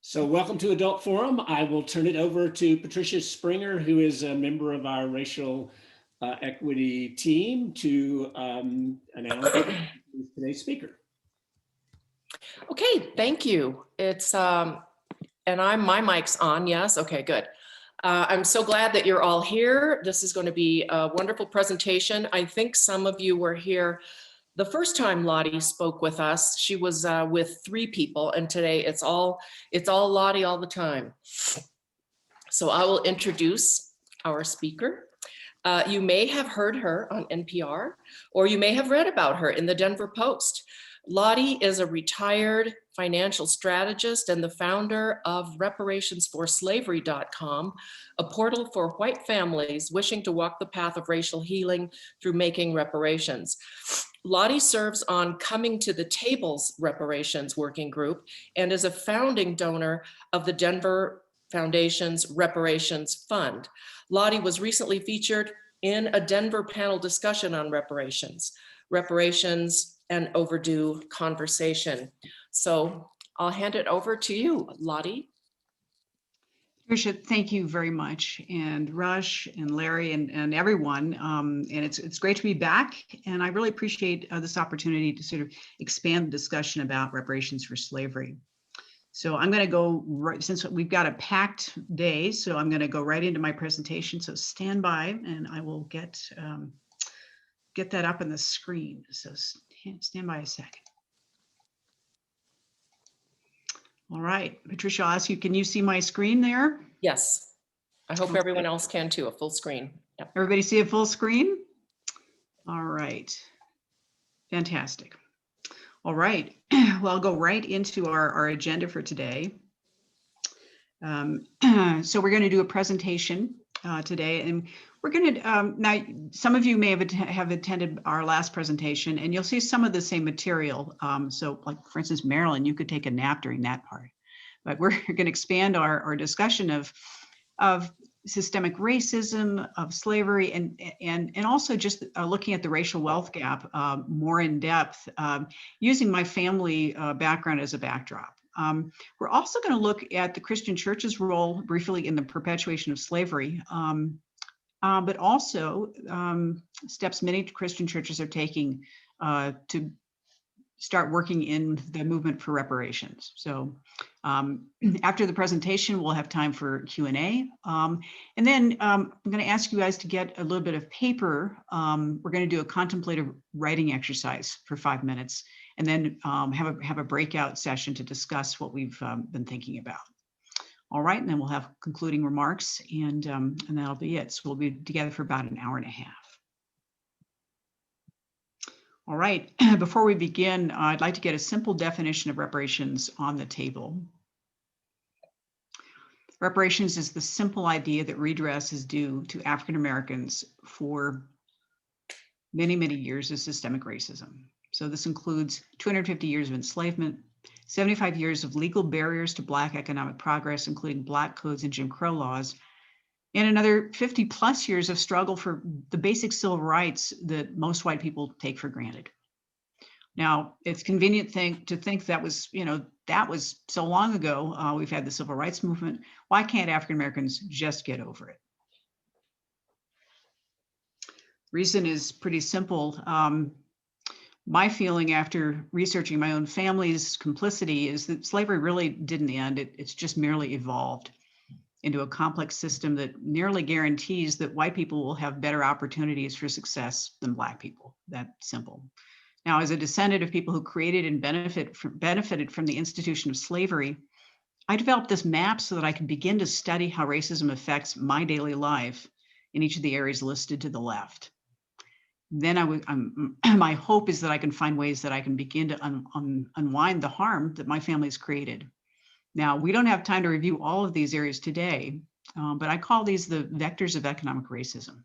So welcome to Adult Forum. I will turn it over to Patricia Springer, who is a member of our racial equity team, to announce today's speaker. Okay, thank you. It's and my mic's on, yes? Okay, good. I'm so glad that you're all here. This is going to be a wonderful presentation. I think some of you were here the first time Lottie spoke with us. She was with 3 people, and today it's all Lottie all the time. So I will introduce our speaker. You may have heard her on NPR, or you may have read about her in the Denver Post. Lottie is a retired financial strategist and the founder of reparationsforslavery.com, a portal for white families wishing to walk the path of racial healing through making reparations. Lottie serves on Coming to the Table's reparations working group and is a founding donor of the Denver Foundation's Reparations Fund. Lottie was recently featured in a Denver panel discussion on reparations and overdue conversation. So I'll hand it over to you, Lottie. Patricia, thank you very much. And Rush and Larry and everyone. And it's great to be back. And I really appreciate this opportunity to sort of expand the discussion about reparations for slavery. So I'm going to go right, since we've got a packed day, so I'm going to go right into my presentation. So stand by and I will get that up on the screen. So stand by a second. All right, Patricia, I'll ask you, can you see my screen there? Yes, I hope everyone else can too, a full screen. Yep. Everybody see a full screen? All right, fantastic. All right, well, I'll go right into our agenda for today. So we're going to do a presentation today, and we're going to, now some of you may have attended our last presentation, and you'll see some of the same material. So like, for instance, Marilyn, you could take a nap during that part. But we're going to expand our discussion of systemic racism, of slavery, and also just looking at the racial wealth gap more in depth, using my family background as a backdrop. We're also going to look at the Christian church's role briefly in the perpetuation of slavery, but also steps many Christian churches are taking to start working in the movement for reparations. So after the presentation, we'll have time for Q&A. And then I'm going to ask you guys to get a little bit of paper. We're going to do a contemplative writing exercise for 5 minutes, and then have a breakout session to discuss what we've been thinking about. All right, and then we'll have concluding remarks, and that'll be it. So we'll be together for about an hour and a half. All right, before we begin, I'd like to get a simple definition of reparations on the table. Reparations is the simple idea that redress is due to African Americans for many, many years of systemic racism. So this includes 250 years of enslavement, 75 years of legal barriers to Black economic progress, including Black codes and Jim Crow laws, and another 50 plus years of struggle for the basic civil rights that most white people take for granted. Now, it's convenient to think that was, that was so long ago. We've had the civil rights movement. Why can't African Americans just get over it? Reason is pretty simple. My feeling after researching my own family's complicity is that slavery really didn't end. It's just merely evolved into a complex system that nearly guarantees that white people will have better opportunities for success than Black people. That simple. Now, as a descendant of people who created and benefited from the institution of slavery, I developed this map so that I could begin to study how racism affects my daily life in each of the areas listed to the left. Then my hope is that I can find ways that I can begin to unwind the harm that my family's created. Now, we don't have time to review all of these areas today, but I call these the vectors of economic racism.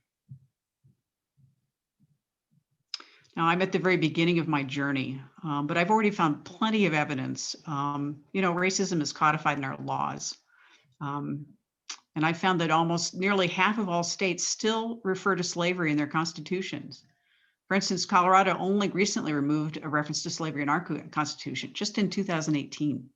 Now, I'm at the very beginning of my journey, but I've already found plenty of evidence. Racism is codified in our laws. And I found that almost nearly half of all states still refer to slavery in their constitutions. For instance, Colorado only recently removed a reference to slavery in our constitution, just in 2018.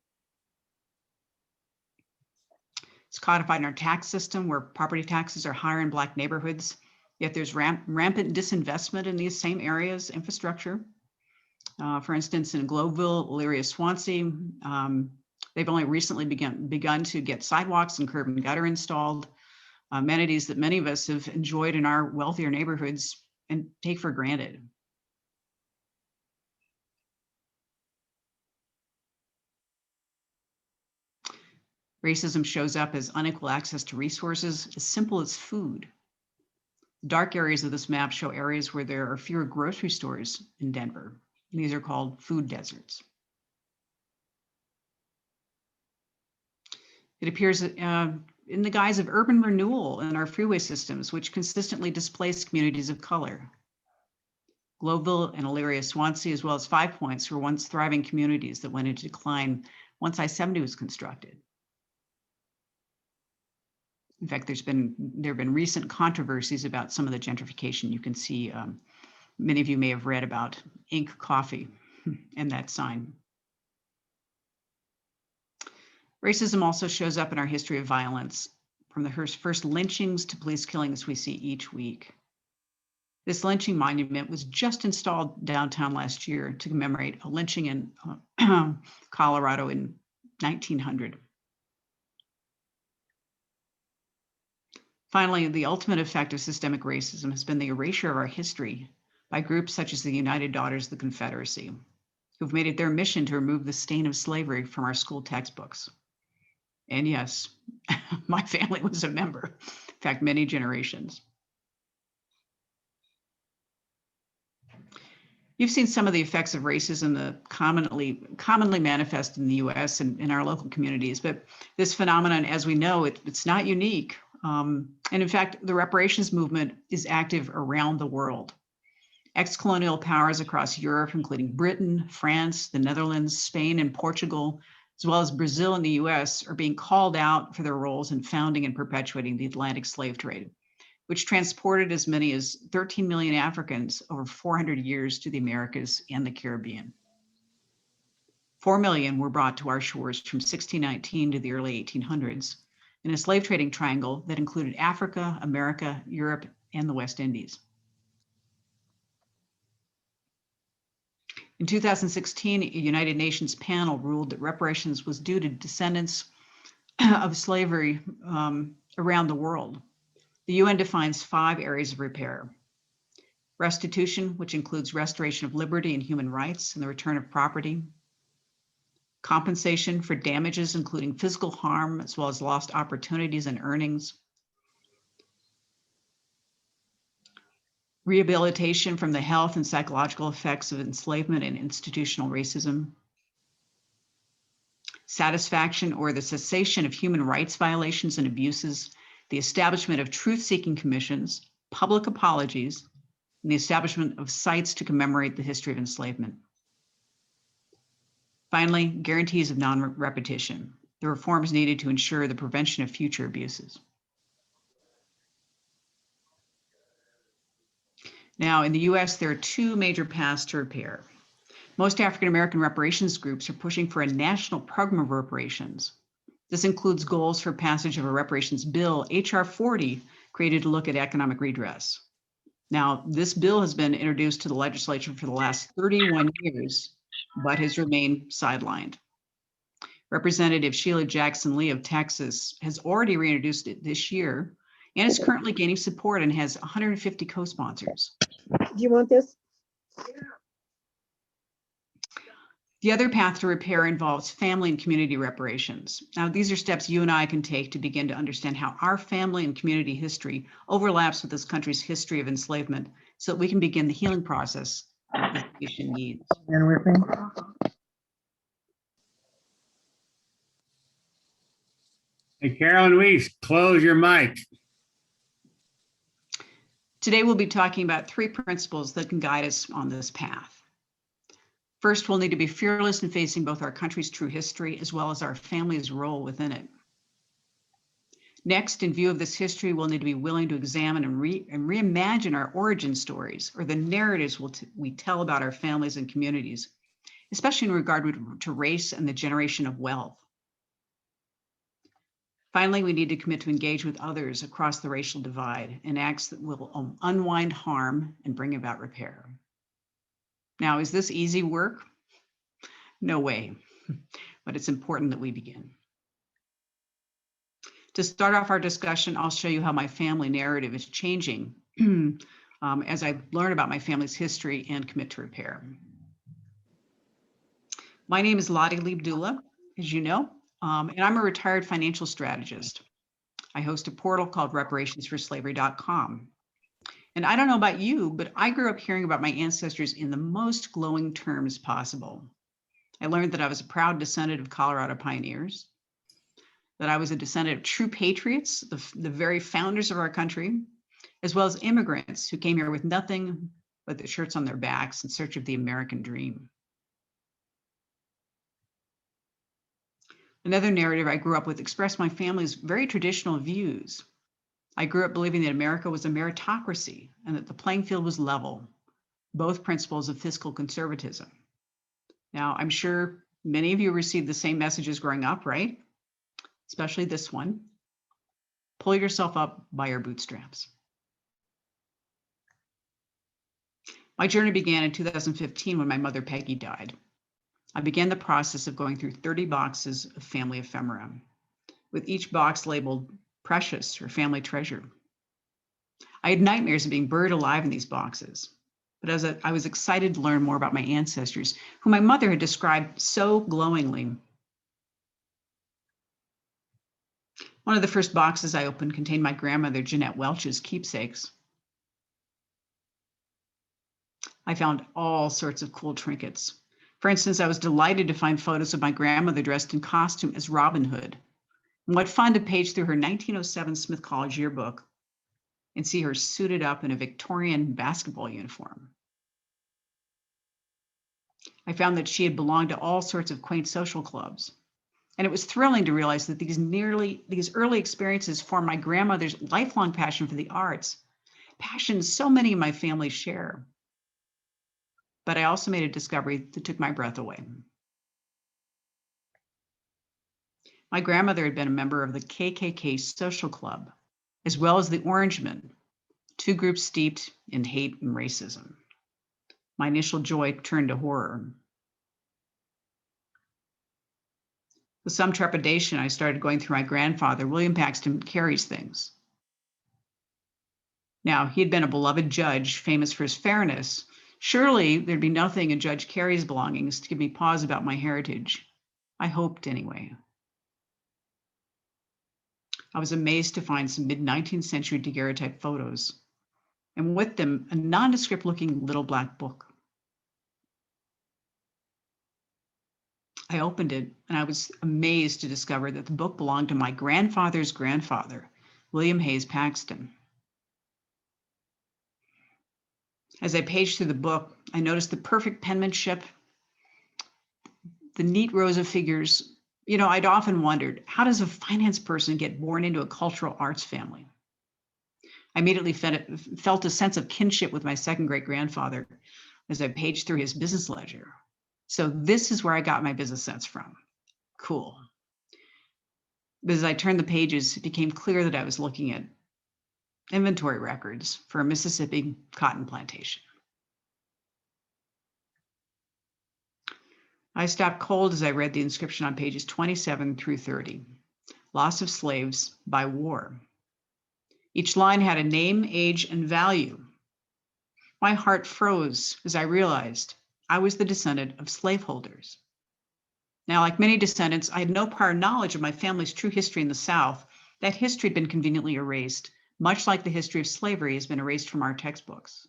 It's codified in our tax system where property taxes are higher in Black neighborhoods, yet there's rampant disinvestment in these same areas, infrastructure. For instance, in Globeville, Elyria, Swansea, they've only recently begun to get sidewalks and curb and gutter installed, amenities that many of us have enjoyed in our wealthier neighborhoods and take for granted. Racism shows up as unequal access to resources as simple as food. Dark areas of this map show areas where there are fewer grocery stores in Denver. These are called food deserts. It appears in the guise of urban renewal in our freeway systems, which consistently displace communities of color. Globeville and Elyria, Swansea, as well as Five Points, were once thriving communities that went into decline once I-70 was constructed. In fact, there have been recent controversies about some of the gentrification. You can see, many of you may have read about Inc. Coffee and that sign. Racism also shows up in our history of violence, from the first lynchings to police killings we see each week. This lynching monument was just installed downtown last year to commemorate a lynching in Colorado in 1900. Finally, the ultimate effect of systemic racism has been the erasure of our history by groups such as the United Daughters of the Confederacy, who've made it their mission to remove the stain of slavery from our school textbooks. And yes, my family was a member, in fact, many generations. You've seen some of the effects of racism that commonly manifest in the US and in our local communities, but this phenomenon, as we know, it's not unique. And in fact, the reparations movement is active around the world. Ex-colonial powers across Europe, including Britain, France, the Netherlands, Spain, and Portugal, as well as Brazil and the US, are being called out for their roles in founding and perpetuating the Atlantic slave trade, which transported as many as 13 million Africans over 400 years to the Americas and the Caribbean. 4 million were brought to our shores from 1619 to the early 1800s in a slave trading triangle that included Africa, America, Europe, and the West Indies. In 2016, a United Nations panel ruled that reparations was due to descendants of slavery around the world. The UN defines 5 areas of repair. Restitution, which includes restoration of liberty and human rights and the return of property. Compensation for damages, including physical harm, as well as lost opportunities and earnings. Rehabilitation from the health and psychological effects of enslavement and institutional racism. Satisfaction or the cessation of human rights violations and abuses, the establishment of truth-seeking commissions, public apologies, and the establishment of sites to commemorate the history of enslavement. Finally, guarantees of non-repetition, the reforms needed to ensure the prevention of future abuses. Now, in the US, there are 2 major paths to repair. Most African-American reparations groups are pushing for a national program of reparations. This includes goals for passage of a reparations bill, H.R. 40, created to look at economic redress. Now, this bill has been introduced to the legislature for the last 31 years, but has remained sidelined. Representative Sheila Jackson Lee of Texas has already reintroduced it this year and is currently gaining support and has 150 co-sponsors. Do you want this? The other path to repair involves family and community reparations. Now, these are steps you and I can take to begin to understand how our family and community history overlaps with this country's history of enslavement so that we can begin the healing process that this nation needs. Hey, Carolyn Weiss, close your mic. Today, we'll be talking about 3 principles that can guide us on this path. First, we'll need to be fearless in facing both our country's true history as well as our family's role within it. Next, in view of this history, we'll need to be willing to examine and reimagine our origin stories, or the narratives we tell about our families and communities, especially in regard to race and the generation of wealth. Finally, we need to commit to engage with others across the racial divide in acts that will unwind harm and bring about repair. Now, is this easy work? No way, but it's important that we begin. To start off our discussion, I'll show you how my family narrative is changing as I learn about my family's history and commit to repair. My name is Lottie Liebdula, as you know, and I'm a retired financial strategist. I host a portal called reparationsforslavery.com. And I don't know about you, but I grew up hearing about my ancestors in the most glowing terms possible. I learned that I was a proud descendant of Colorado pioneers, that I was a descendant of true patriots, the very founders of our country, as well as immigrants who came here with nothing but the shirts on their backs in search of the American dream. Another narrative I grew up with expressed my family's very traditional views. I grew up believing that America was a meritocracy and that the playing field was level, both principles of fiscal conservatism. Now, I'm sure many of you received the same messages growing up, right? Especially this one. Pull yourself up by your bootstraps. My journey began in 2015 when my mother, Peggy, died. I began the process of going through 30 boxes of family ephemera, with each box labeled precious or family treasure. I had nightmares of being buried alive in these boxes, but as I was excited to learn more about my ancestors, whom my mother had described so glowingly. One of the first boxes I opened contained my grandmother, Jeanette Welch's keepsakes. I found all sorts of cool trinkets. For instance, I was delighted to find photos of my grandmother dressed in costume as Robin Hood. And what fun to page through her 1907 Smith College yearbook and see her suited up in a Victorian basketball uniform. I found that she had belonged to all sorts of quaint social clubs. And it was thrilling to realize that these early experiences formed my grandmother's lifelong passion for the arts, passions so many in my family share. But I also made a discovery that took my breath away. My grandmother had been a member of the KKK social club, as well as the Orangemen, two groups steeped in hate and racism. My initial joy turned to horror. With some trepidation, I started going through my grandfather, William Paxton Carey's things. Now, he had been a beloved judge, famous for his fairness. Surely there'd be nothing in Judge Carey's belongings to give me pause about my heritage. I hoped anyway. I was amazed to find some mid-19th century daguerreotype photos, and with them, a nondescript looking little black book. I opened it, and I was amazed to discover that the book belonged to my grandfather's grandfather, William Hayes Paxton. As I paged through the book, I noticed the perfect penmanship, the neat rows of figures. You know, I'd often wondered, how does a finance person get born into a cultural arts family? I immediately felt a sense of kinship with my second great grandfather as I paged through his business ledger. So this is where I got my business sense from. Cool. But as I turned the pages, it became clear that I was looking at inventory records for a Mississippi cotton plantation. I stopped cold as I read the inscription on pages 27 through 30. Loss of slaves by war. Each line had a name, age, and value. My heart froze as I realized I was the descendant of slaveholders. Now, like many descendants, I had no prior knowledge of my family's true history in the South. That history had been conveniently erased, much like the history of slavery has been erased from our textbooks.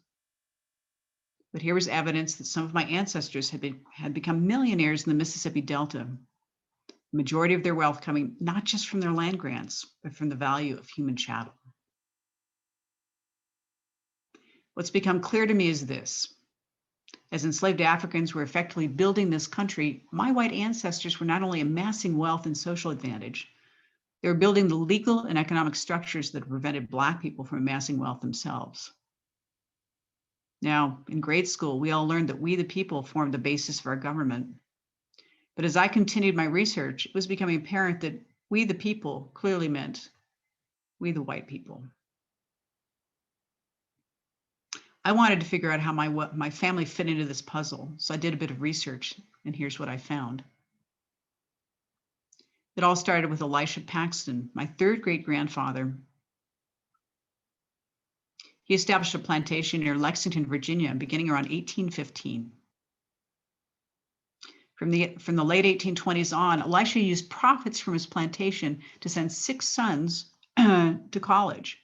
But here was evidence that some of my ancestors had become millionaires in the Mississippi Delta, the majority of their wealth coming not just from their land grants, but from the value of human chattel. What's become clear to me is this. As enslaved Africans were effectively building this country, my white ancestors were not only amassing wealth and social advantage, they were building the legal and economic structures that prevented Black people from amassing wealth themselves. Now, in grade school, we all learned that we the people formed the basis of our government. But as I continued my research, it was becoming apparent that We the people clearly meant we the white people. I wanted to figure out how my family fit into this puzzle, so I did a bit of research, and here's what I found. It all started with Elisha Paxton, my third great-grandfather. He established a plantation near Lexington, Virginia, beginning around 1815. From the late 1820s on, Elisha used profits from his plantation to send 6 sons to college.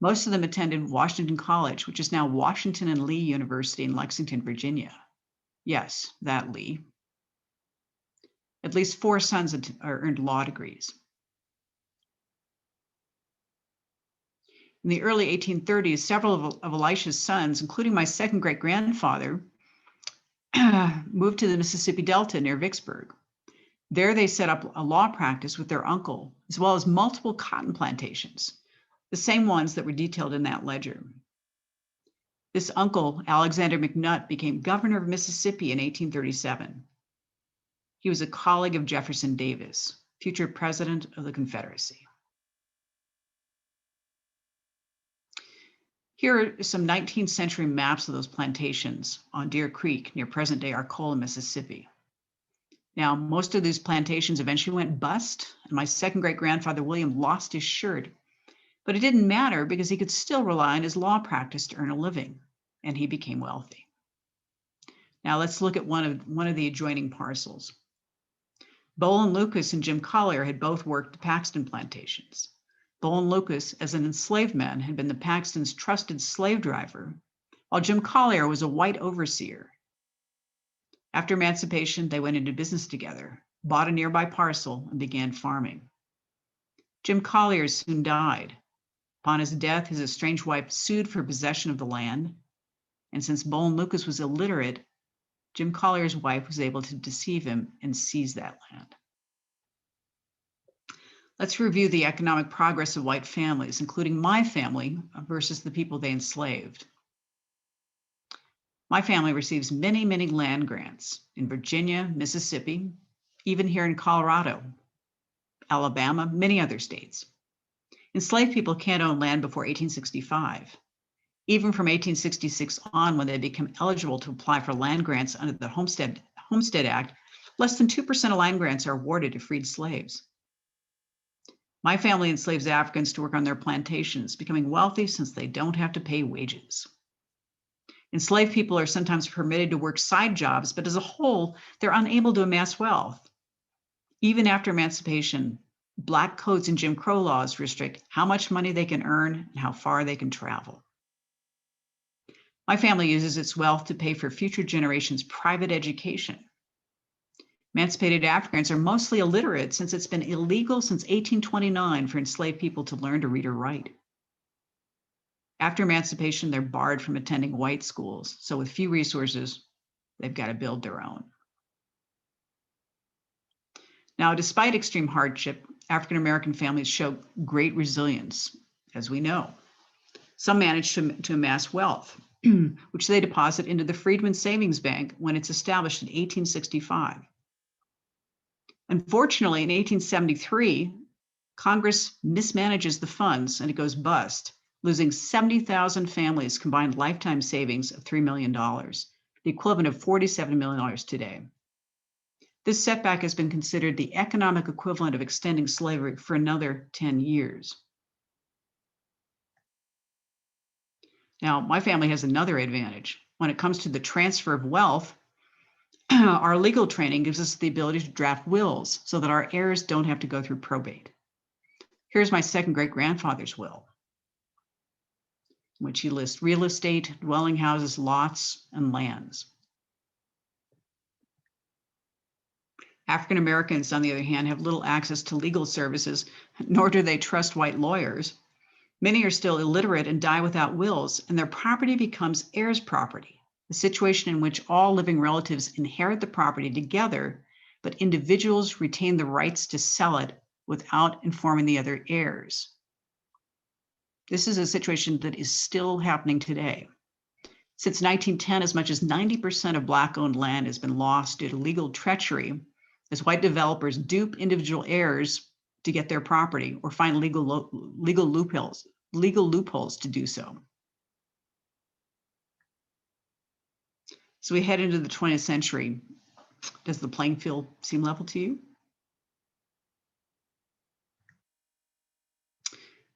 Most of them attended Washington College, which is now Washington and Lee University in Lexington, Virginia. Yes, that Lee. At least 4 sons earned law degrees. In the early 1830s, several of Elisha's sons, including my second great-grandfather, moved to the Mississippi Delta near Vicksburg. There they set up a law practice with their uncle, as well as multiple cotton plantations, the same ones that were detailed in that ledger. This uncle, Alexander McNutt, became governor of Mississippi in 1837. He was a colleague of Jefferson Davis, future president of the Confederacy. Here are some 19th century maps of those plantations on Deer Creek near present-day Arcola, Mississippi. Now, most of these plantations eventually went bust, and my second great-grandfather, William, lost his shirt. But it didn't matter because he could still rely on his law practice to earn a living, and he became wealthy. Now let's look at one of the adjoining parcels. Bolin Lucas and Jim Collier had both worked the Paxton plantations. Bolin Lucas, as an enslaved man, had been the Paxton's trusted slave driver, while Jim Collier was a white overseer. After emancipation, they went into business together, bought a nearby parcel, and began farming. Jim Collier soon died. Upon his death, his estranged wife sued for possession of the land, and since Bolin Lucas was illiterate, Jim Collier's wife was able to deceive him and seize that land. Let's review the economic progress of white families, including my family versus the people they enslaved. My family receives many, many land grants in Virginia, Mississippi, even here in Colorado, Alabama, many other states. Enslaved people can't own land before 1865. Even from 1866 on, when they become eligible to apply for land grants under the Homestead Act, less than 2% of land grants are awarded to freed slaves. My family enslaves Africans to work on their plantations, becoming wealthy since they don't have to pay wages. Enslaved people are sometimes permitted to work side jobs, but as a whole, they're unable to amass wealth. Even after emancipation, Black codes and Jim Crow laws restrict how much money they can earn and how far they can travel. My family uses its wealth to pay for future generations' private education. Emancipated Africans are mostly illiterate since it's been illegal since 1829 for enslaved people to learn to read or write. After emancipation, they're barred from attending white schools, so with few resources, they've got to build their own. Now, despite extreme hardship, African American families show great resilience, as we know. Some manage to amass wealth, which they deposit into the Freedmen Savings Bank when it's established in 1865. Unfortunately, in 1873, Congress mismanages the funds and it goes bust, losing 70,000 families' combined lifetime savings of $3 million, the equivalent of $47 million today. This setback has been considered the economic equivalent of extending slavery for another 10 years. Now, my family has another advantage. When it comes to the transfer of wealth, our legal training gives us the ability to draft wills so that our heirs don't have to go through probate. Here's my second great-grandfather's will, in which he lists real estate, dwelling houses, lots, and lands. African Americans, on the other hand, have little access to legal services, nor do they trust white lawyers. Many are still illiterate and die without wills, and their property becomes heirs' property, a situation in which all living relatives inherit the property together, but individuals retain the rights to sell it without informing the other heirs. This is a situation that is still happening today. Since 1910, as much as 90% of Black-owned land has been lost due to legal treachery, as white developers dupe individual heirs to get their property or find legal loopholes to do so. So we head into the 20th century. Does the playing field seem level to you?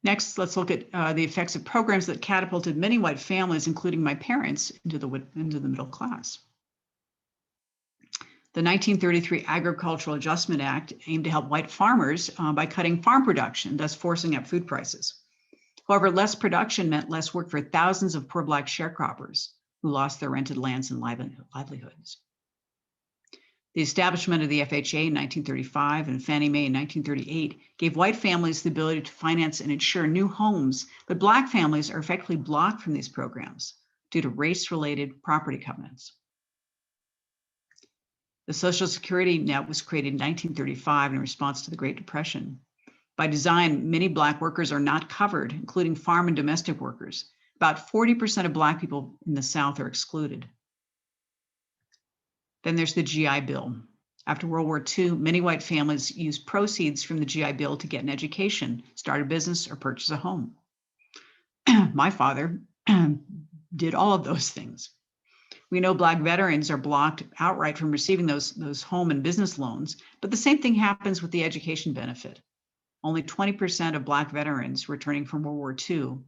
Next, let's look at the effects of programs that catapulted many white families, including my parents, into the middle class. The 1933 Agricultural Adjustment Act aimed to help white farmers by cutting farm production, thus forcing up food prices. However, less production meant less work for thousands of poor Black sharecroppers who lost their rented lands and livelihoods. The establishment of the FHA in 1935 and Fannie Mae in 1938 gave white families the ability to finance and insure new homes, but Black families are effectively blocked from these programs due to race-related property covenants. The Social Security net was created in 1935 in response to the Great Depression. By design, many Black workers are not covered, including farm and domestic workers. About 40% of Black people in the South are excluded. Then there's the GI Bill. After World War II, many white families used proceeds from the GI Bill to get an education, start a business, or purchase a home. My father did all of those things. We know Black veterans are blocked outright from receiving those home and business loans, but the same thing happens with the education benefit. Only 20% of Black veterans returning from World War II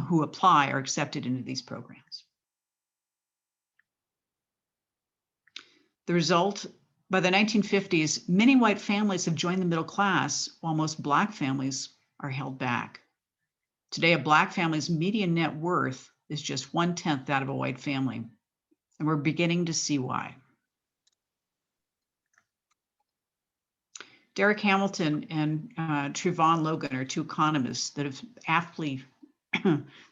who apply are accepted into these programs. The result, by the 1950s, many white families have joined the middle class, while most Black families are held back. Today, a Black family's median net worth is just 1/10 that of a white family, and we're beginning to see why. Derek Hamilton and Trevon Logan are two economists that have aptly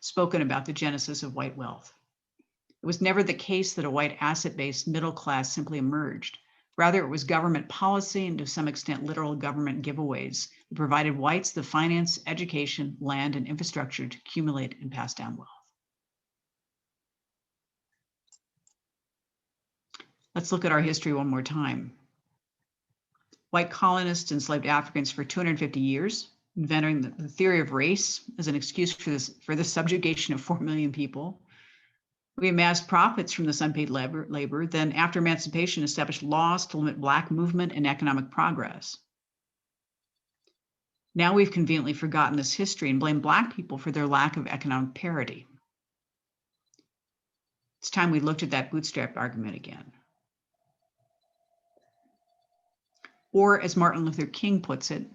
spoken about the genesis of white wealth. It was never the case that a white asset-based middle class simply emerged. Rather, it was government policy and to some extent literal government giveaways that provided whites the finance, education, land, and infrastructure to accumulate and pass down wealth. Let's look at our history one more time. White colonists enslaved Africans for 250 years, inventing the theory of race as an excuse for the subjugation of 4 million people. We amassed profits from this unpaid labor, then after emancipation established laws to limit Black movement and economic progress. Now we've conveniently forgotten this history and blame Black people for their lack of economic parity. It's time we looked at that bootstrap argument again. Or as Martin Luther King puts it,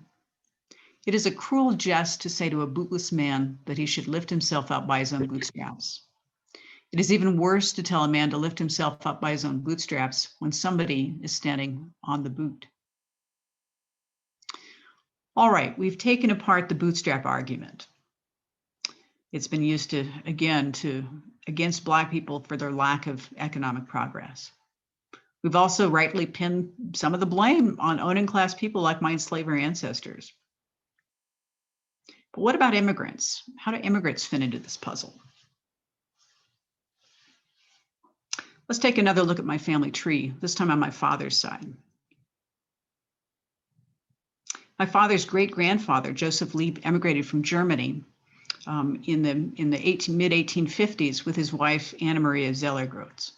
it is a cruel jest to say to a bootless man that he should lift himself up by his own bootstraps. It is even worse to tell a man to lift himself up by his own bootstraps when somebody is standing on the boot. All right, we've taken apart the bootstrap argument. It's been used against Black people for their lack of economic progress. We've also rightly pinned some of the blame on owning class people like my enslaved ancestors. But what about immigrants? How do immigrants fit into this puzzle? Let's take another look at my family tree, this time on my father's side. My father's great-grandfather, Joseph Lieb, emigrated from Germany in the mid-1850s with his wife, Anna Maria Zellergrotz.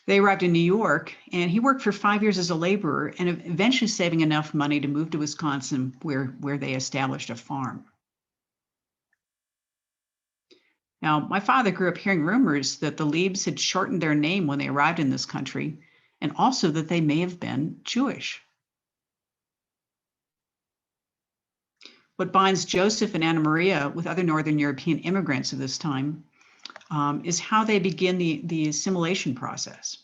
They arrived in New York, and he worked for 5 years as a laborer and eventually saving enough money to move to Wisconsin, where they established a farm. Now, my father grew up hearing rumors that the Liebs had shortened their name when they arrived in this country, and also that they may have been Jewish. What binds Joseph and Anna Maria with other Northern European immigrants of this time is how they begin the assimilation process.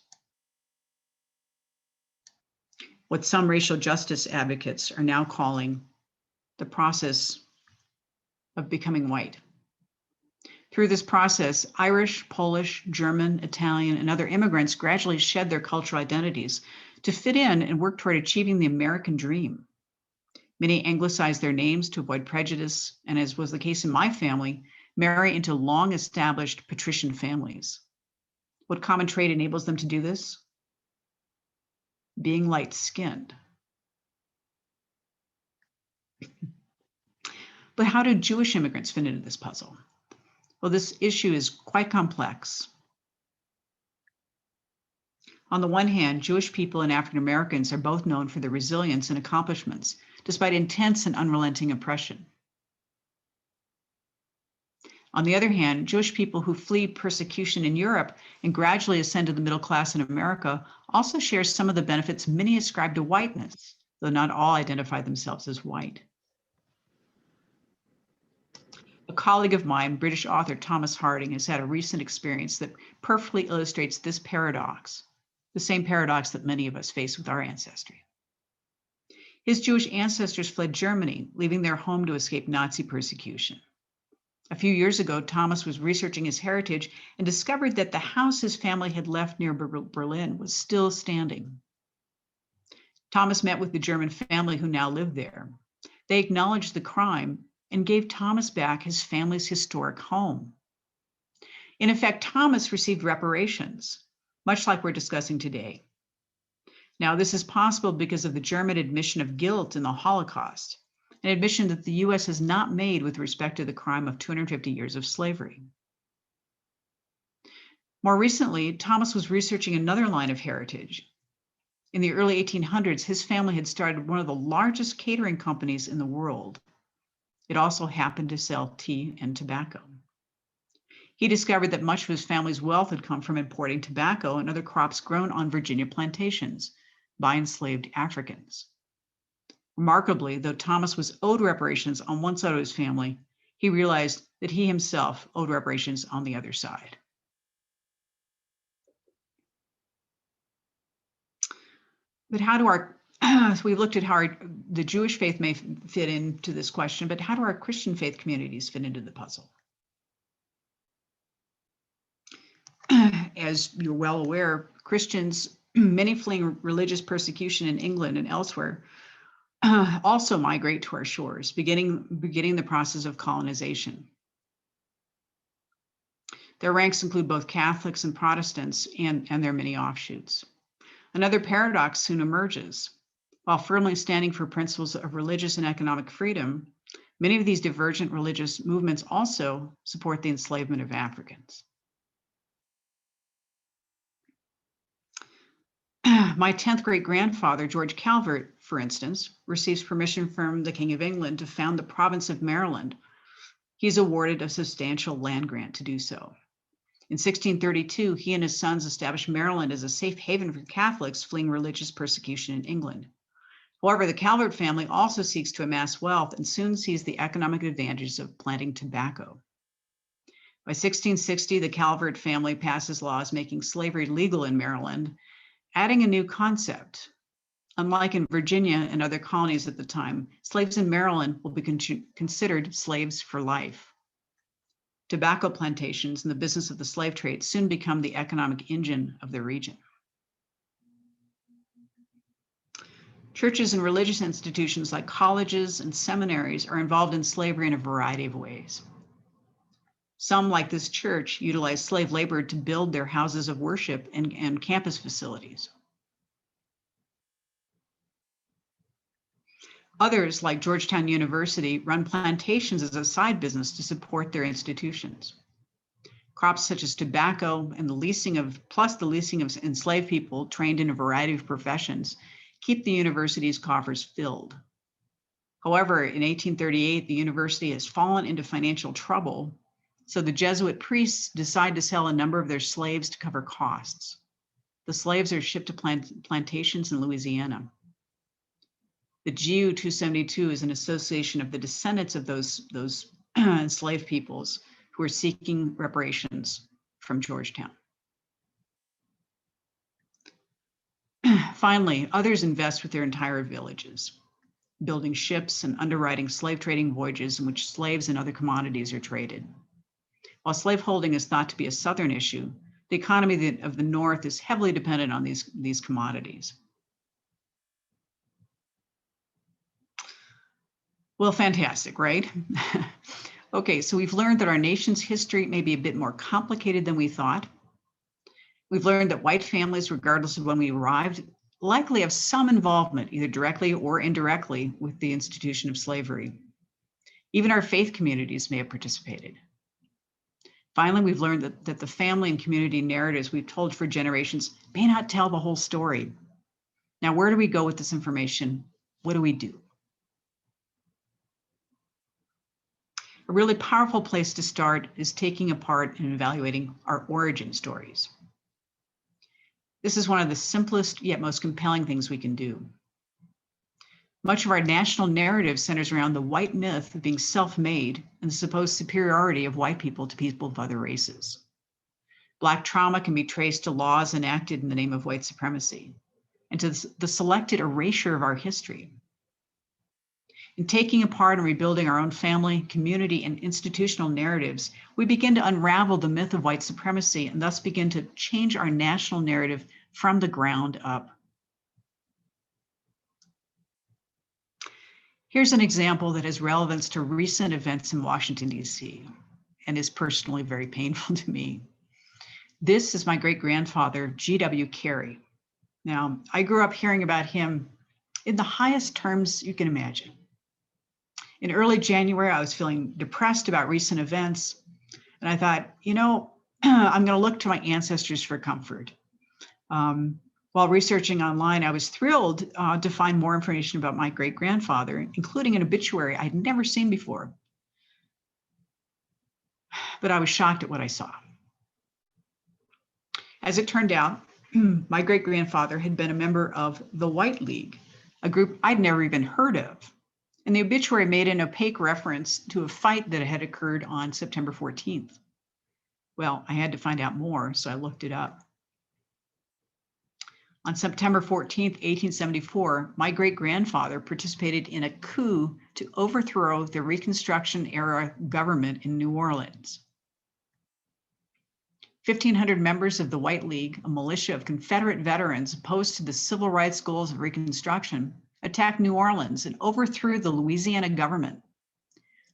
What some racial justice advocates are now calling the process of becoming white. Through this process, Irish, Polish, German, Italian, and other immigrants gradually shed their cultural identities to fit in and work toward achieving the American dream. Many anglicize their names to avoid prejudice, and as was the case in my family, marry into long-established patrician families. What common trait enables them to do this? being light-skinned. But how do Jewish immigrants fit into this puzzle? Well, this issue is quite complex. On the one hand, Jewish people and African Americans are both known for their resilience and accomplishments, despite intense and unrelenting oppression. On the other hand, Jewish people who flee persecution in Europe and gradually ascend to the middle class in America also share some of the benefits many ascribe to whiteness, though not all identify themselves as white. A colleague of mine, British author Thomas Harding, has had a recent experience that perfectly illustrates this paradox, the same paradox that many of us face with our ancestry. His Jewish ancestors fled Germany, leaving their home to escape Nazi persecution. A few years ago, Thomas was researching his heritage and discovered that the house his family had left near Berlin was still standing. Thomas met with the German family who now lived there. They acknowledged the crime and gave Thomas back his family's historic home. In effect, Thomas received reparations, much like we're discussing today. Now, this is possible because of the German admission of guilt in the Holocaust, an admission that the US has not made with respect to the crime of 250 years of slavery. More recently, Thomas was researching another line of heritage. In the early 1800s, his family had started one of the largest catering companies in the world. It also happened to sell tea and tobacco. He discovered that much of his family's wealth had come from importing tobacco and other crops grown on Virginia plantations by enslaved Africans. Remarkably, though Thomas was owed reparations on one side of his family, he realized that he himself owed reparations on the other side. But how do so we've looked at how the Jewish faith may fit into this question, but how do our Christian faith communities fit into the puzzle? As you're well aware, Christians, many fleeing religious persecution in England and elsewhere, also migrate to our shores, beginning the process of colonization. Their ranks include both Catholics and Protestants and their many offshoots. Another paradox soon emerges. While firmly standing for principles of religious and economic freedom, many of these divergent religious movements also support the enslavement of Africans. My 10th great grandfather, George Calvert, for instance, receives permission from the King of England to found the province of Maryland. He's awarded a substantial land grant to do so. In 1632, he and his sons established Maryland as a safe haven for Catholics fleeing religious persecution in England. However, the Calvert family also seeks to amass wealth and soon sees the economic advantages of planting tobacco. By 1660, the Calvert family passes laws making slavery legal in Maryland, adding a new concept. Unlike in Virginia and other colonies at the time, slaves in Maryland will be considered slaves for life. Tobacco plantations and the business of the slave trade soon become the economic engine of the region. Churches and religious institutions like colleges and seminaries are involved in slavery in a variety of ways. Some, like this church, utilize slave labor to build their houses of worship and campus facilities. Others, like Georgetown University, run plantations as a side business to support their institutions. Crops such as tobacco and the leasing of enslaved people trained in a variety of professions keep the university's coffers filled. However, in 1838, the university has fallen into financial trouble, so the Jesuit priests decide to sell a number of their slaves to cover costs. The slaves are shipped to plantations in Louisiana. The GU 272 is an association of the descendants of those enslaved peoples who are seeking reparations from Georgetown. Finally, others invest with their entire villages, building ships and underwriting slave trading voyages in which slaves and other commodities are traded. While slaveholding is thought to be a Southern issue, the economy of the North is heavily dependent on these commodities. Well, fantastic, right? Okay, so we've learned that our nation's history may be a bit more complicated than we thought. We've learned that white families, regardless of when we arrived, likely have some involvement, either directly or indirectly, with the institution of slavery. Even our faith communities may have participated. Finally, we've learned that the family and community narratives we've told for generations may not tell the whole story. Now, where do we go with this information? What do we do? A really powerful place to start is taking apart and evaluating our origin stories. This is one of the simplest yet most compelling things we can do. Much of our national narrative centers around the white myth of being self-made and the supposed superiority of white people to people of other races. Black trauma can be traced to laws enacted in the name of white supremacy and to the selected erasure of our history. In taking apart and rebuilding our own family, community, and institutional narratives, we begin to unravel the myth of white supremacy and thus begin to change our national narrative from the ground up. Here's an example that has relevance to recent events in Washington, D.C., and is personally very painful to me. This is my great-grandfather, G.W. Carey. Now, I grew up hearing about him in the highest terms you can imagine. In early January, I was feeling depressed about recent events, and I thought, I'm going to look to my ancestors for comfort. While researching online, I was thrilled to find more information about my great-grandfather, including an obituary I'd never seen before. But I was shocked at what I saw. As it turned out, my great-grandfather had been a member of the White League, a group I'd never even heard of. And the obituary made an opaque reference to a fight that had occurred on September 14th. Well, I had to find out more, so I looked it up. On September 14th, 1874, my great-grandfather participated in a coup to overthrow the Reconstruction-era government in New Orleans. 1,500 members of the White League, a militia of Confederate veterans opposed to the civil rights goals of Reconstruction, attacked New Orleans and overthrew the Louisiana government.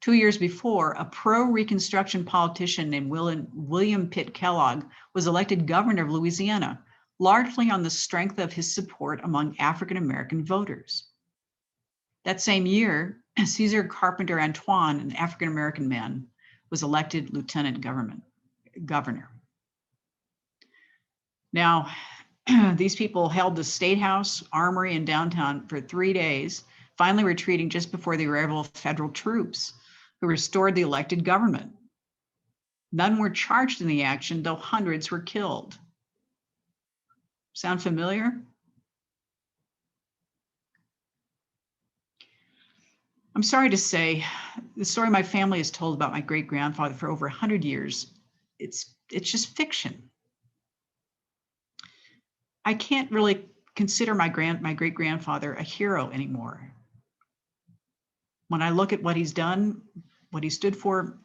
2 years before, a pro-Reconstruction politician named William Pitt Kellogg was elected governor of Louisiana, largely on the strength of his support among African-American voters. That same year, Caesar Carpenter Antoine, an African-American man, was elected lieutenant governor. Now, these people held the State House, Armory, and downtown for 3 days, finally retreating just before the arrival of federal troops who restored the elected government. None were charged in the action, though hundreds were killed. Sound familiar? I'm sorry to say, the story my family has told about my great-grandfather for over 100 years, it's just fiction. I can't really consider my great-grandfather a hero anymore. When I look at what he's done, what he stood for,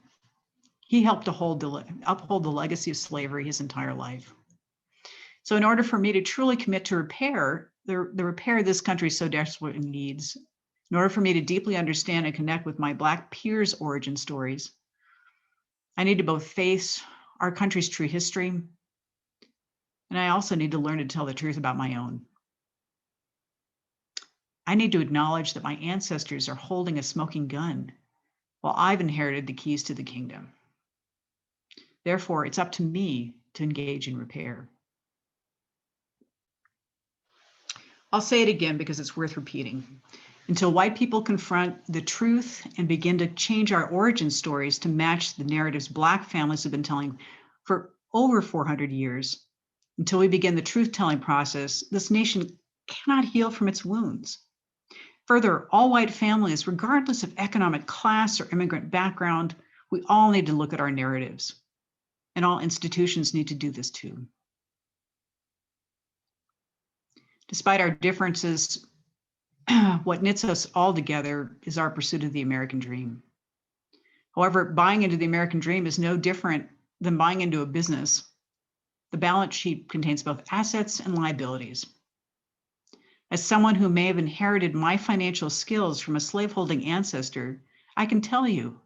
he helped to uphold the legacy of slavery his entire life. So in order for me to truly commit to repair, the repair this country so desperately needs, in order for me to deeply understand and connect with my Black peers' origin stories, I need to both face our country's true history, and I also need to learn to tell the truth about my own. I need to acknowledge that my ancestors are holding a smoking gun while I've inherited the keys to the kingdom. Therefore, it's up to me to engage in repair. I'll say it again because it's worth repeating. Until white people confront the truth and begin to change our origin stories to match the narratives Black families have been telling for over 400 years, until we begin the truth-telling process, this nation cannot heal from its wounds. Further, all white families, regardless of economic class or immigrant background, we all need to look at our narratives, and all institutions need to do this too. Despite our differences, what knits us all together is our pursuit of the American dream. However, buying into the American dream is no different than buying into a business. The balance sheet contains both assets and liabilities. As someone who may have inherited my financial skills from a slaveholding ancestor, I can tell you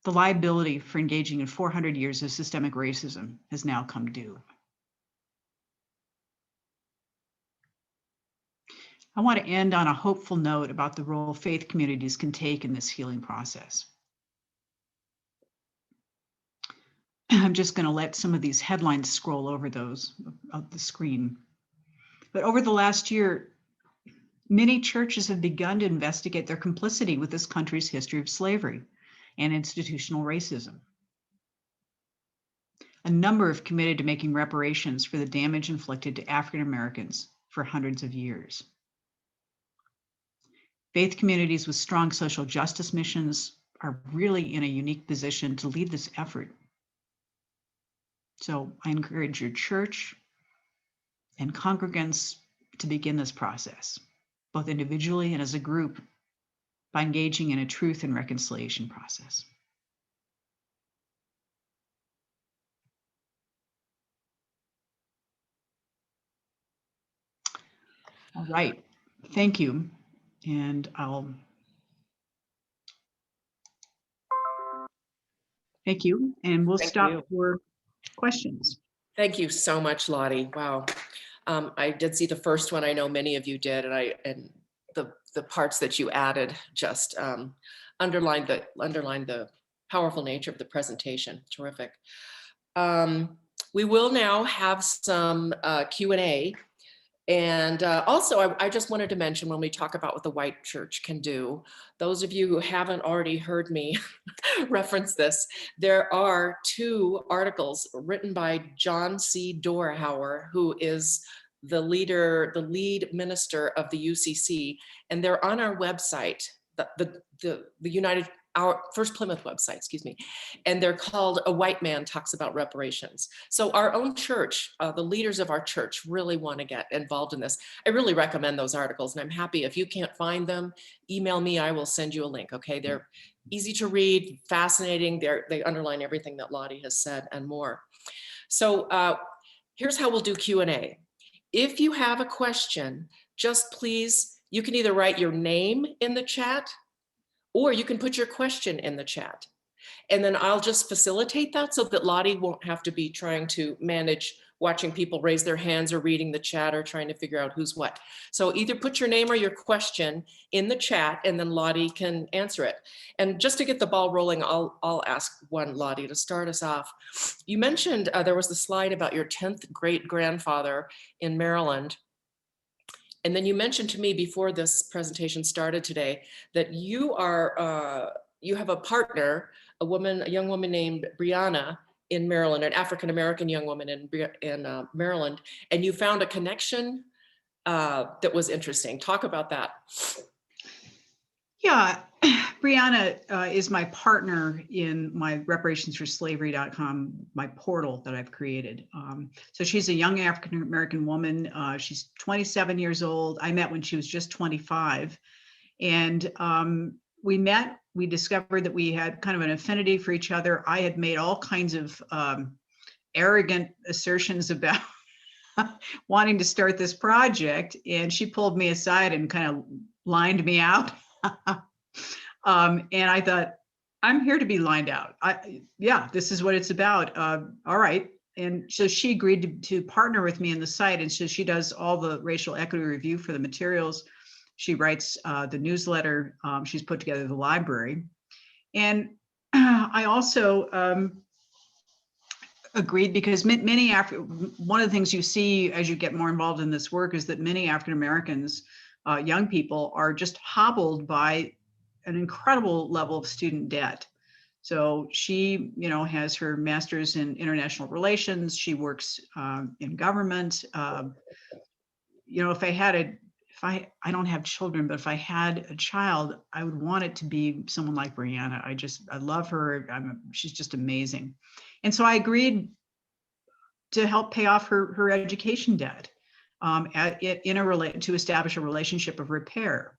the liability for engaging in 400 years of systemic racism has now come due. I want to end on a hopeful note about the role faith communities can take in this healing process. I'm just going to let some of these headlines scroll over those of the screen. But over the last year, many churches have begun to investigate their complicity with this country's history of slavery and institutional racism. A number have committed to making reparations for the damage inflicted to African Americans for hundreds of years. Faith communities with strong social justice missions are really in a unique position to lead this effort. So I encourage your church and congregants to begin this process, both individually and as a group, by engaging in a truth and reconciliation process. All right, thank you. And thank you. And we'll Thank stop you. for questions. Thank you so much, Lottie. Wow. I did see the first one. I know many of you did, and the parts that you added just underlined the powerful nature of the presentation. Terrific. We will now have some Q&A. And also, I just wanted to mention, when we talk about what the white church can do, those of you who haven't already heard me reference this, there are 2 articles written by John C. Dorhauer, who is the lead minister of the UCC, and they're on our website, our First Plymouth website, excuse me, and they're called "A White Man Talks About Reparations." So our own church, the leaders of our church really want to get involved in this. I really recommend those articles, and I'm happy if you can't find them, email me, I will send you a link, okay? They're easy to read, fascinating, they underline everything that Lottie has said and more. So here's how we'll do Q&A. If you have a question, just please, you can either write your name in the chat, or you can put your question in the chat. And then I'll just facilitate that so that Lottie won't have to be trying to manage watching people raise their hands or reading the chat or trying to figure out who's what. So either put your name or your question in the chat, and then Lottie can answer it. And just to get the ball rolling, I'll ask one, Lottie, to start us off. You mentioned there was the slide about your 10th great grandfather in Maryland. And then you mentioned to me before this presentation started today that you have a partner, a young woman named Brianna in Maryland, an African-American young woman in Maryland, and you found a connection that was interesting. Talk about that. Yeah, Brianna is my partner in my reparationsforslavery.com, my portal that I've created. So she's a young African-American woman. She's 27 years old. I met when she was just 25. And we met, we discovered that we had kind of an affinity for each other. I had made all kinds of arrogant assertions about wanting to start this project. And she pulled me aside and kind of lined me out. And I thought, I'm here to be lined out. Yeah, this is what it's about. All right. And so she agreed to partner with me in the site. And so she does all the racial equity review for the materials. She writes the newsletter. She's put together the library. And I also agreed because one of the things you see as you get more involved in this work is that many African Americans, young people, are just hobbled by an incredible level of student debt. So she, has her master's in international relations. She works in government. I don't have children, but if I had a child, I would want it to be someone like Brianna. I love her. She's just amazing. And so I agreed to help pay off her education debt to establish a relationship of repair.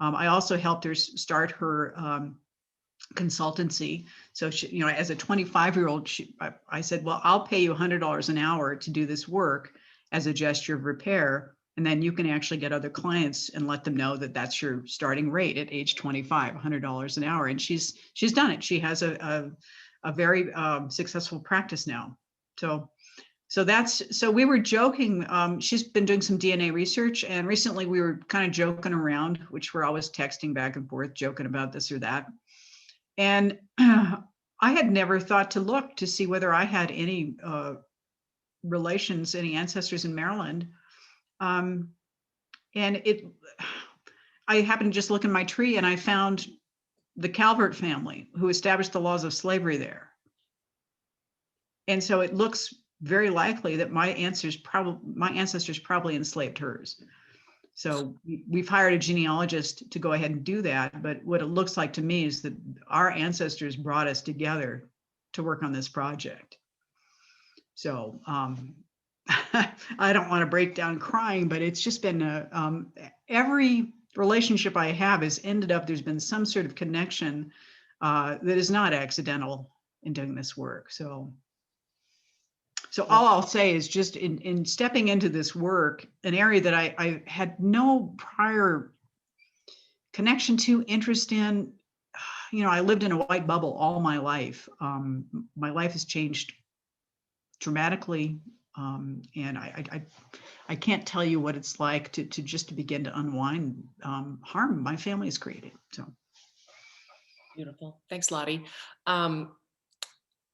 I also helped her start her consultancy. So she, as a 25-year-old, I said, well, I'll pay you $100 an hour to do this work as a gesture of repair. And then you can actually get other clients and let them know that that's your starting rate at age 25, $100 an hour. And she's done it. She has a very successful practice now. So So we were joking. She's been doing some DNA research, and recently we were kind of joking around, which we're always texting back and forth, joking about this or that. And I had never thought to look to see whether I had any relations, any ancestors in Maryland. And I happened to just look in my tree, and I found the Calvert family who established the laws of slavery there. And so it looks very likely that my ancestors probably enslaved hers. So we've hired a genealogist to go ahead and do that. But what it looks like to me is that our ancestors brought us together to work on this project. So I don't want to break down crying, but it's just been every relationship I have has ended up, there's been some sort of connection that is not accidental in doing this work. So all I'll say is just in stepping into this work, an area that I had no prior connection to, interest in, I lived in a white bubble all my life. My life has changed dramatically. And I can't tell you what it's like to just to begin to unwind harm my family has created. So Beautiful. Thanks, Lottie. Am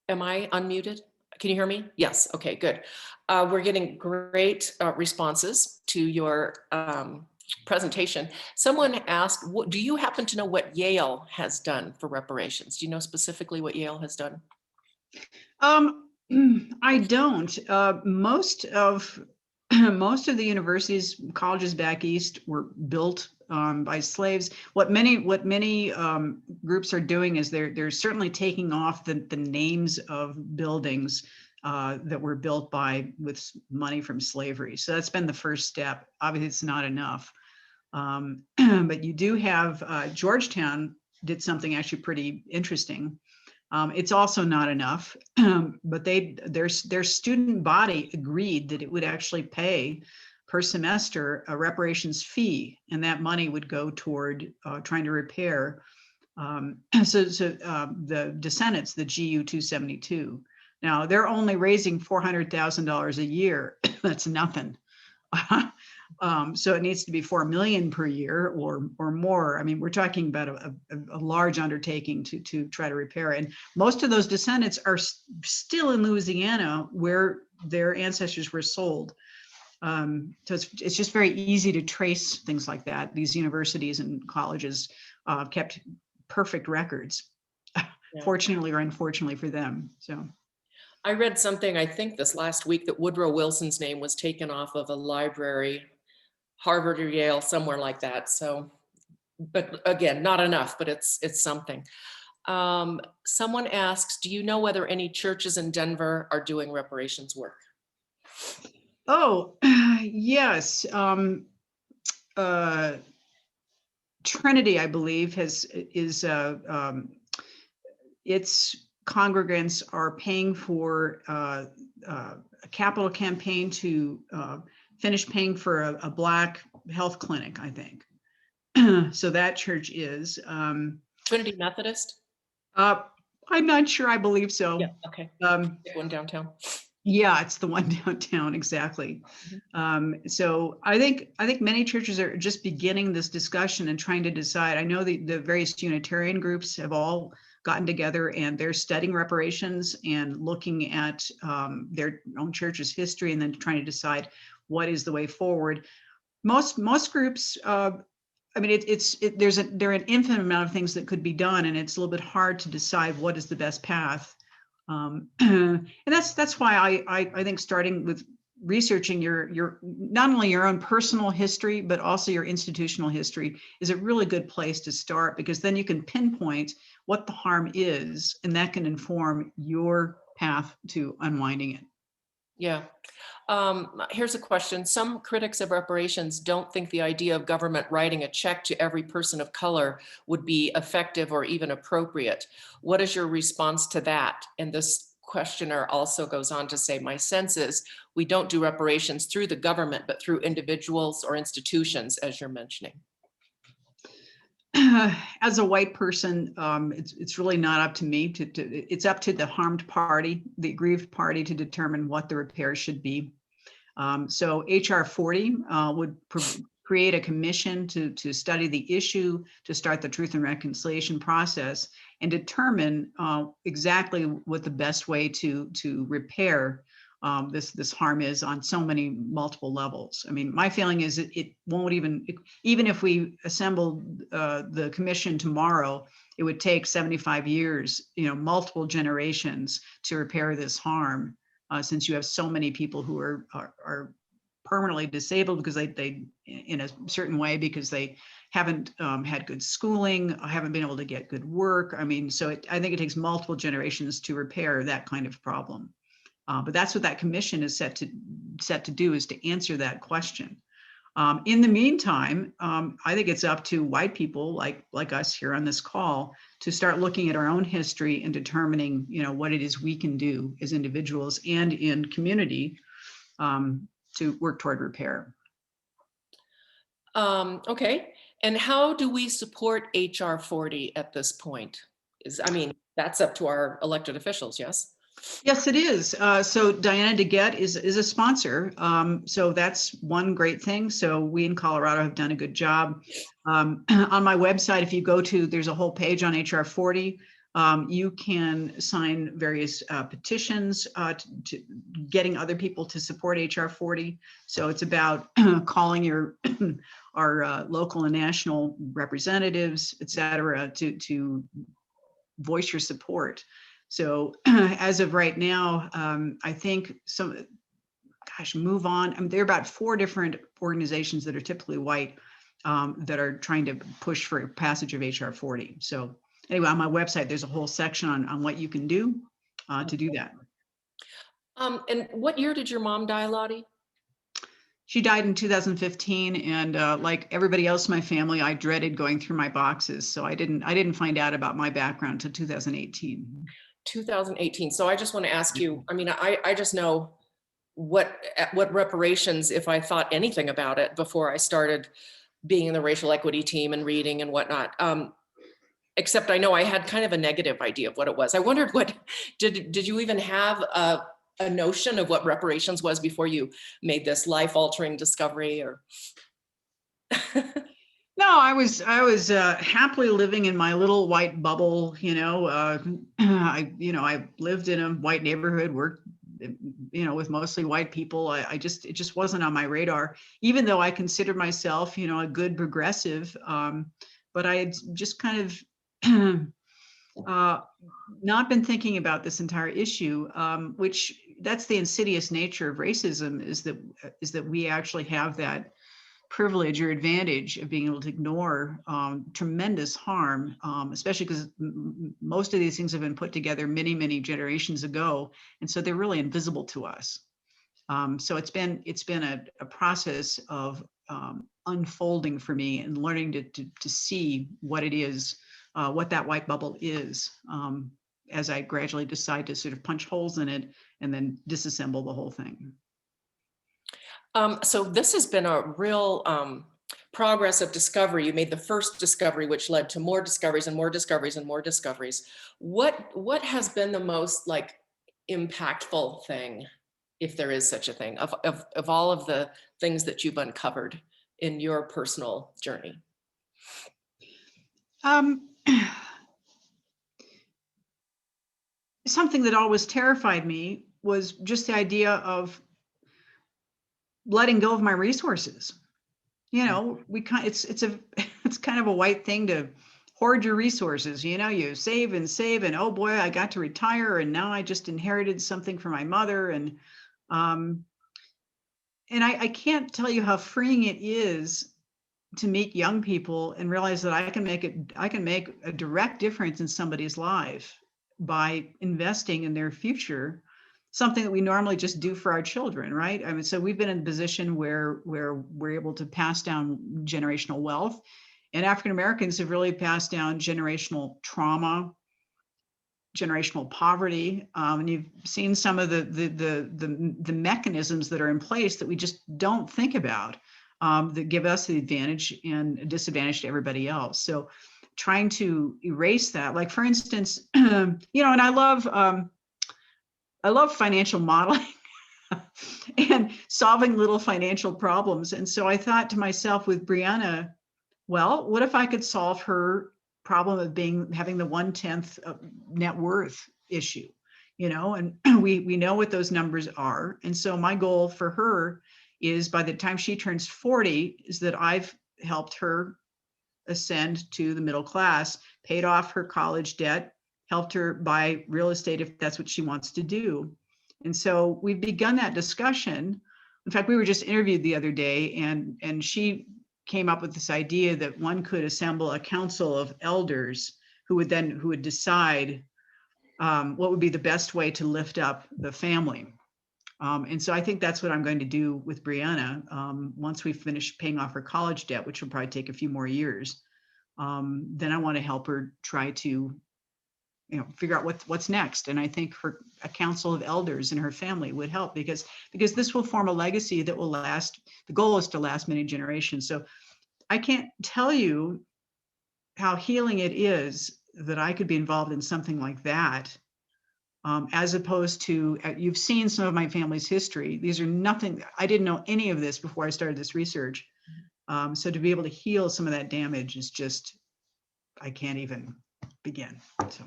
I unmuted? Can you hear me? Yes. Okay, good. We're getting great responses to your presentation. Someone asked, do you happen to know what Yale has done for reparations? Do you know specifically what Yale has done? I don't. Most of the universities, colleges back east were built by slaves. What many groups are doing is they're certainly taking off the names of buildings that were built with money from slavery. So that's been the first step. Obviously, it's not enough. But you do have Georgetown did something actually pretty interesting. It's also not enough, but their student body agreed that it would actually pay per semester a reparations fee, and that money would go toward trying to repair. The descendants, the GU 272. Now they're only raising $400,000 a year. That's nothing. So it needs to be 4 million per year or more. I mean, we're talking about a large undertaking to try to repair. And most of those descendants are still in Louisiana, where their ancestors were sold. So it's just very easy to trace things like that. These universities and colleges kept perfect records, fortunately or unfortunately for them. So. I read something, I think this last week, that Woodrow Wilson's name was taken off of a library, Harvard or Yale, somewhere like that. So, but again, not enough, but it's something. Someone asks, do you know whether any churches in Denver are doing reparations work? Oh, yes. Trinity, I believe, its congregants are paying for a capital campaign to finish paying for a Black health clinic, I think. So that church is. Trinity Methodist? I'm not sure. I believe so. Yeah, okay. One downtown. Yeah, it's the one downtown, exactly. So I think many churches are just beginning this discussion and trying to decide. I know the various Unitarian groups have all gotten together and they're studying reparations and looking at their own church's history and then trying to decide what is the way forward. Most groups, I mean, there are an infinite amount of things that could be done, and it's a little bit hard to decide what is the best path. And that's why I think starting with researching your not only your own personal history, but also your institutional history is a really good place to start, because then you can pinpoint what the harm is, and that can inform your path to unwinding it. Yeah. Here's a question. Some critics of reparations don't think the idea of government writing a check to every person of color would be effective or even appropriate. What is your response to that? And this questioner also goes on to say, my sense is we don't do reparations through the government, but through individuals or institutions, as you're mentioning. as a white person, it's really not up to me it's up to the harmed party, the aggrieved party, to determine what the repairs should be. So HR 40 would create a commission to study the issue, to start the truth and reconciliation process, and determine exactly what the best way to repair this harm is on so many multiple levels. I mean, my feeling is it won't even if we assemble the commission tomorrow, it would take 75 years, multiple generations to repair this harm, since you have so many people who are permanently disabled because they in a certain way, because they haven't had good schooling, haven't been able to get good work. I mean, so I think it takes multiple generations to repair that kind of problem. But that's what that commission is set to do, is to answer that question. In the meantime, I think it's up to white people like us here on this call to start looking at our own history and determining, what it is we can do as individuals and in community to work toward repair. Okay, and how do we support HR 40 at this point? That's up to our elected officials, yes? Yes, it is. So Diana DeGette is a sponsor. So that's one great thing. So we in Colorado have done a good job. On my website, if you go to, there's a whole page on HR 40. You can sign various petitions to getting other people to support HR 40. So it's about calling our local and national representatives, et cetera, to voice your support. So as of right now, I think move on. There are about 4 different organizations that are typically white that are trying to push for passage of HR 40. So anyway, on my website, there's a whole section on what you can do to do that. And what year did your mom die, Lottie? She died in 2015, and like everybody else in my family, I dreaded going through my boxes. So I didn't find out about my background until 2018. 2018. So I just want to ask you, I just know what reparations, if I thought anything about it before I started being in the racial equity team and reading and whatnot. Except I know I had kind of a negative idea of what it was. I wondered did you even have a notion of what reparations was before you made this life-altering discovery? Or No, I was happily living in my little white bubble. I lived in a white neighborhood, worked, with mostly white people. It just wasn't on my radar, even though I considered myself, a good progressive. But I had just kind of not been thinking about this entire issue, which that's the insidious nature of racism, is that we actually have that privilege or advantage of being able to ignore tremendous harm, especially because most of these things have been put together many, many generations ago, and so they're really invisible to us. So it's been a process of unfolding for me and learning to see what it is, what that white bubble is, as I gradually decide to sort of punch holes in it and then disassemble the whole thing. So this has been a real progress of discovery. You made the first discovery, which led to more discoveries and more discoveries and more discoveries. What has been the most impactful thing, if there is such a thing, of all of the things that you've uncovered in your personal journey? Something that always terrified me was just the idea of letting go of my resources. It's kind of a white thing to hoard your resources. You save and oh boy, I got to retire and now I just inherited something from my mother. And I can't tell you how freeing it is to meet young people and realize that I can make a direct difference in somebody's life by investing in their future, something that we normally just do for our children, right? So we've been in a position where we're able to pass down generational wealth, and African Americans have really passed down generational trauma, generational poverty, and you've seen some of the mechanisms that are in place that we just don't think about. that give us the advantage and a disadvantage to everybody else. So trying to erase that, like for instance, and I love financial modeling and solving little financial problems. And so I thought to myself with Brianna, well, what if I could solve her problem of having the 1/10 net worth issue, and we know what those numbers are. And so my goal for her is by the time she turns 40 is that I've helped her ascend to the middle class, paid off her college debt, helped her buy real estate if that's what she wants to do. And so we've begun that discussion. In fact, we were just interviewed the other day, and she came up with this idea that one could assemble a council of elders who would decide what would be the best way to lift up the family. And so I think that's what I'm going to do with Brianna once we finish paying off her college debt, which will probably take a few more years. Then I want to help her try to, figure out what's next. And I think a council of elders in her family would help because this will form a legacy that will last. The goal is to last many generations. So I can't tell you how healing it is that I could be involved in something like that. As opposed to, you've seen some of my family's history. These are nothing, I didn't know any of this before I started this research. So to be able to heal some of that damage is just, I can't even begin. So.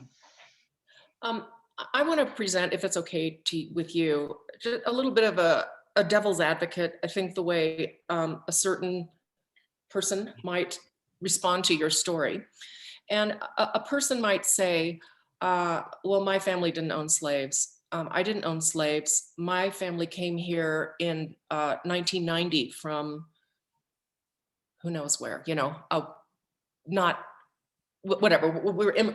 I want to present, if it's okay with you, just a little bit of a devil's advocate. I think the way a certain person might respond to your story. And a person might say, well, my family didn't own slaves. I didn't own slaves. My family came here in 1990 from who knows where, not whatever.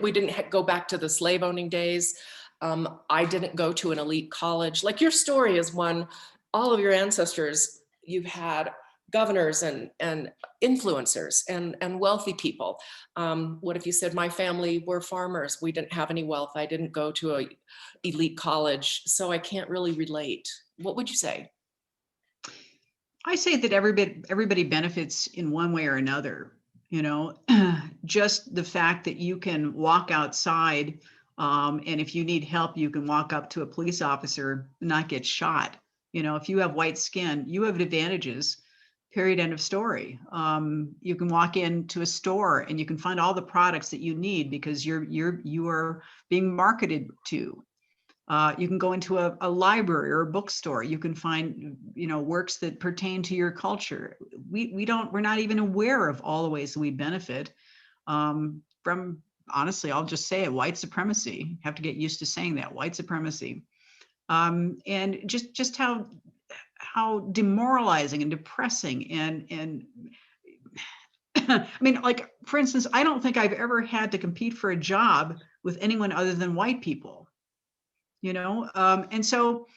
We didn't go back to the slave owning days. I didn't go to an elite college. Like your story is one, all of your ancestors, you've had governors and influencers and wealthy people. What if you said, my family were farmers, we didn't have any wealth, I didn't go to an elite college, so I can't really relate. What would you say? I say that everybody benefits in one way or another, just the fact that you can walk outside and if you need help, you can walk up to a police officer and not get shot. If you have white skin, you have advantages. Period, end of story. You can walk into a store and you can find all the products that you need because you are being marketed to. You can go into a library or a bookstore. You can find works that pertain to your culture. We're not even aware of all the ways that we benefit from, honestly, I'll just say it, white supremacy. Have to get used to saying that, white supremacy. And just how demoralizing and depressing and I mean, like, for instance, I don't think I've ever had to compete for a job with anyone other than white people, and so,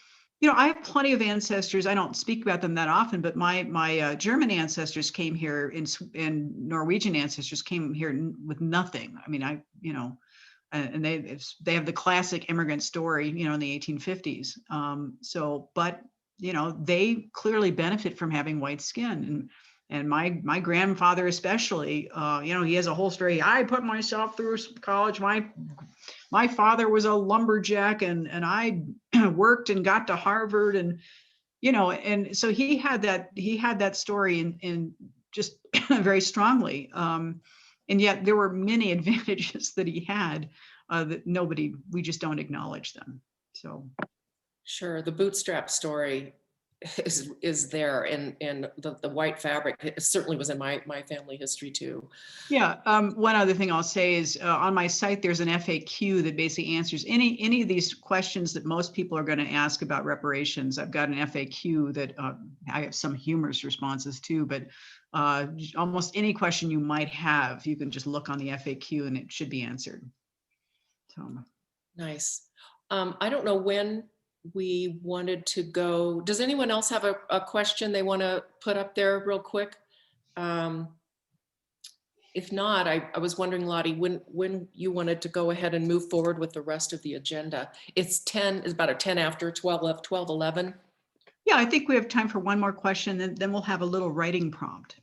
I have plenty of ancestors. I don't speak about them that often, but my German ancestors came here and Norwegian ancestors came here with nothing. I mean, and they have the classic immigrant story, in the 1850s. But they clearly benefit from having white skin. And my grandfather especially, he has a whole story. I put myself through college. My father was a lumberjack and I worked and got to Harvard and so he had that story in just very strongly. And yet there were many advantages that he had that we just don't acknowledge them. So. Sure. The bootstrap story is there in the white fabric. It certainly was in my family history too. Yeah. One other thing I'll say is on my site, there's an FAQ that basically answers any of these questions that most people are going to ask about reparations. I've got an FAQ that I have some humorous responses too, but almost any question you might have, you can just look on the FAQ and it should be answered. So nice. I don't know when we wanted to go. Does anyone else have a question they want to put up there real quick? If not, I was wondering, Lottie, when you wanted to go ahead and move forward with the rest of the agenda. It's about a 10 after 12, 11. Yeah, I think we have time for one more question, then we'll have a little writing prompt.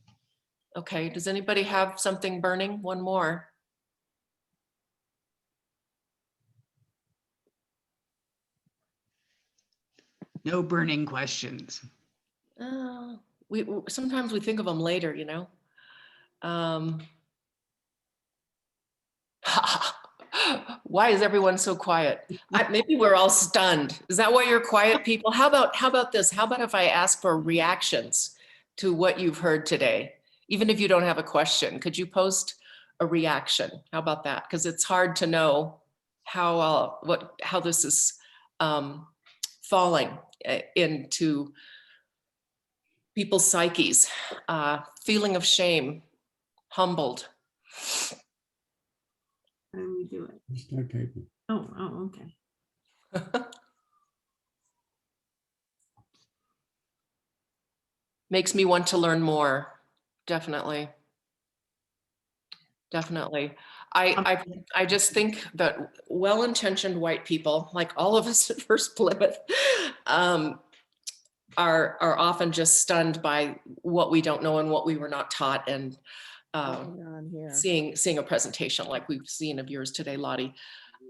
Okay, does anybody have something burning? One more. No burning questions. Sometimes we think of them later, you know. Why is everyone so quiet? Maybe we're all stunned. Is that why you're quiet, people? How about this? How about if I ask for reactions to what you've heard today? Even if you don't have a question, could you post a reaction? How about that? Because it's hard to know how this is falling into people's psyches, feeling of shame, humbled. How do we do it? Start typing. Oh, okay. Makes me want to learn more. Definitely. Definitely. I just think that well-intentioned white people, like all of us at First Plymouth, are often just stunned by what we don't know and what we were not taught. And seeing a presentation like we've seen of yours today, Lottie.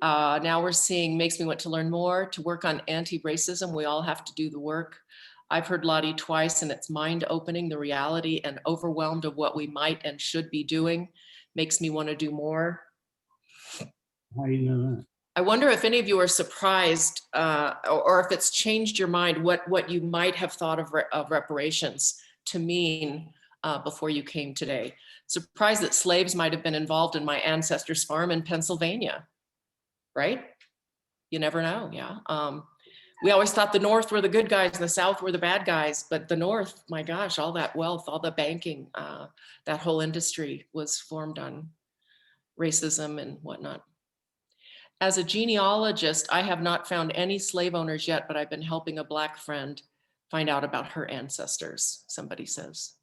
Now we're seeing makes me want to learn more, to work on anti-racism. We all have to do the work. I've heard Lottie twice, and it's mind-opening, the reality, and overwhelmed of what we might and should be doing. Makes me want to do more. How do you know that? I wonder if any of you are surprised, or if it's changed your mind, what you might have thought of reparations to mean before you came today. Surprised that slaves might have been involved in my ancestors' farm in Pennsylvania, right? You never know, yeah. We always thought the North were the good guys and the South were the bad guys, but the North, my gosh, all that wealth, all the banking, that whole industry was formed on racism and whatnot. As a genealogist, I have not found any slave owners yet, but I've been helping a Black friend find out about her ancestors, somebody says.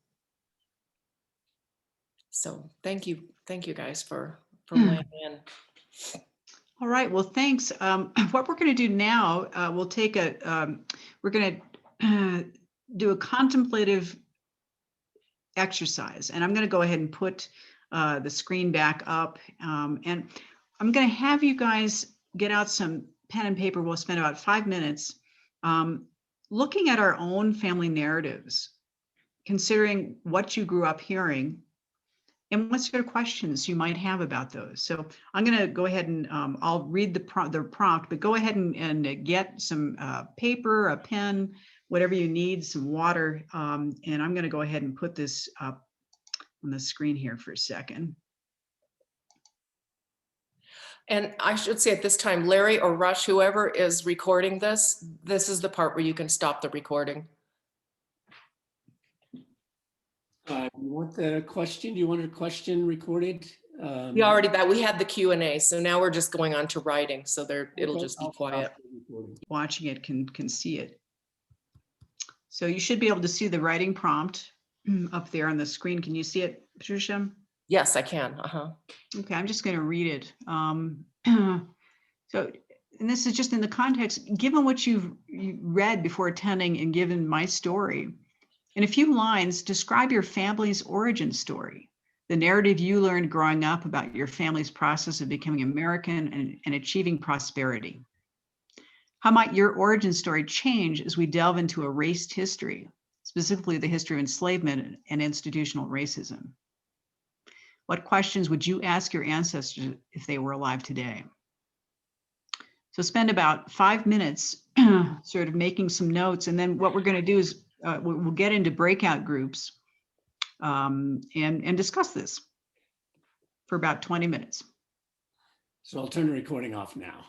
So thank you guys for weighing in. All right, well, thanks. What we're going to do now, we'll take we're going to do a contemplative exercise, and I'm going to go ahead and put the screen back up, and I'm going to have you guys get out some pen and paper. We'll spend about 5 minutes looking at our own family narratives, considering what you grew up hearing, and what sort of questions you might have about those. So I'm going to go ahead and I'll read the prompt, but go ahead and get some paper, a pen, whatever you need, some water, and I'm going to go ahead and put this up on the screen here for a second. And I should say at this time, Larry or Rush, whoever is recording this, this is the part where you can stop the recording. You want the question? Do you want a question recorded? We had the Q&A, so now we're just going on to writing, so it'll just be quiet. Watching it can see it. So you should be able to see the writing prompt up there on the screen. Can you see it, Patricia? Yes, I can. Okay, I'm just going to read it. So, and this is just in the context, given what you read before attending and given my story, in a few lines, describe your family's origin story, the narrative you learned growing up about your family's process of becoming American and achieving prosperity. How might your origin story change as we delve into erased history, specifically the history of enslavement and institutional racism? What questions would you ask your ancestors if they were alive today? So spend about 5 minutes sort of making some notes. And then what we're going to do is we'll get into breakout groups and discuss this for about 20 minutes. So I'll turn the recording off now.